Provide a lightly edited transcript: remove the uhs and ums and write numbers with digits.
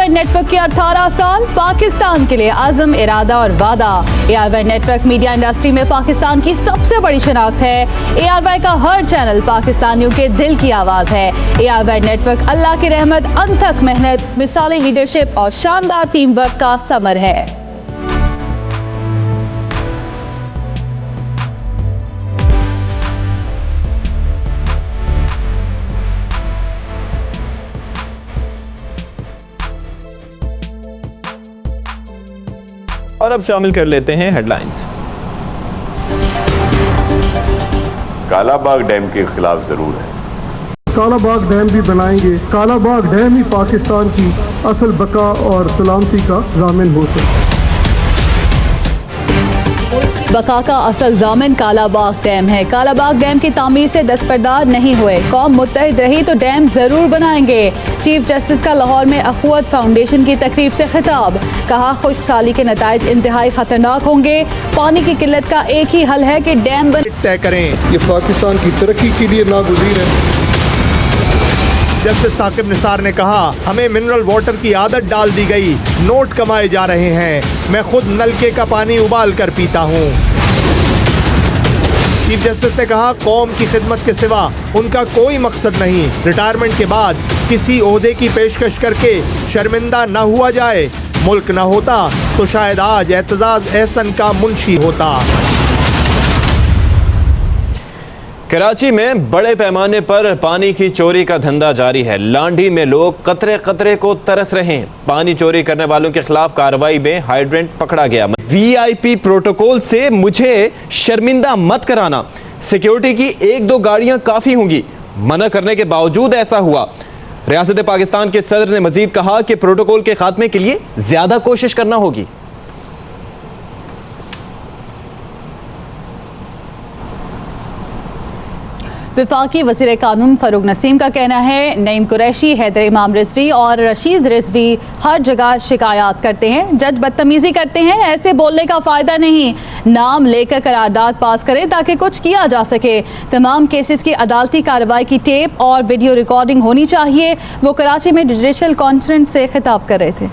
Y network के 18 साल, पाकिस्तान के लिए आज़म, इरादा और वादा। ARY नेटवर्क मीडिया इंडस्ट्री में पाकिस्तान की सबसे बड़ी शनाख्त है। ARY का हर चैनल पाकिस्तानियों के दिल की आवाज़ है। ARY नेटवर्क अल्लाह की रहमत, अनथक मेहनत, मिसाली लीडरशिप और शानदार टीम वर्क का समर है। और अब शामिल कर लेते हैं हेडलाइंस। कालाबाग डैम के खिलाफ जरूर है। कालाबाग डैम भी बनाएंगे। कालाबाग डैम ही पाकिस्तान की असल बका और सलामती का ज़ामिन हो सकता है। बका का असल ज़ामिन कालाबाग डैम है। कालाबाग डैम की तामीर से दस्तबरदार नहीं हुए, कौम मुत्तहिद रही तो डैम जरूर बनाएंगे। चीफ जस्टिस का लाहौर में अखुवत फाउंडेशन की तकरीब से खिताब, कहा खुश्कसाली के नताइज इंतहाई खतरनाक होंगे। पानी की किल्लत का एक ही हल है कि डैम तय करें। ये पाकिस्तान की तरक्की के लिए नागुज़ीर है। जस्टिस साकिब निसार ने कहा, हमें मिनरल वाटर की आदत डाल दी गई, नोट कमाए जा रहे हैं, मैं खुद नलके का पानी उबाल कर पीता हूँ। चीफ जस्टिस ने कहा, कौम की खिदमत के सिवा उनका कोई मकसद नहीं। रिटायरमेंट के बाद किसी ओहदे की पेशकश करके शर्मिंदा न हुआ जाए। मुल्क न होता तो शायद आज एतजाज एहसन का मुंशी होता। कराची में बड़े पैमाने पर पानी की चोरी का धंधा जारी है। लांडी में लोग कतरे कतरे को तरस रहे हैं। पानी चोरी करने वालों के खिलाफ कार्रवाई में हाइड्रेंट पकड़ा गया। VIP प्रोटोकॉल से मुझे शर्मिंदा मत कराना, सिक्योरिटी की 1-2 गाड़ियां काफी होंगी, मना करने के बावजूद ऐसा हुआ। रियासत पाकिस्तान के सदर ने मजीद कहा कि प्रोटोकॉल के खात्मे के लिए ज्यादा कोशिश करना होगी। वफाकी वज़ीर कानून फरूक नसीम का कहना है, नईम कुरैशी, हैदर इमाम रिजवी और रशीद रिजवी हर जगह शिकायत करते हैं, जज बदतमीजी करते हैं, ऐसे बोलने का फ़ायदा नहीं। नाम लेकर करारदाद पास करें ताकि कुछ किया जा सके। तमाम केसेस की अदालती कार्रवाई की टेप और वीडियो रिकॉर्डिंग होनी चाहिए। वो कराची में जुडिशल कॉन्फ्रेंस से खिताब कर रहे थे।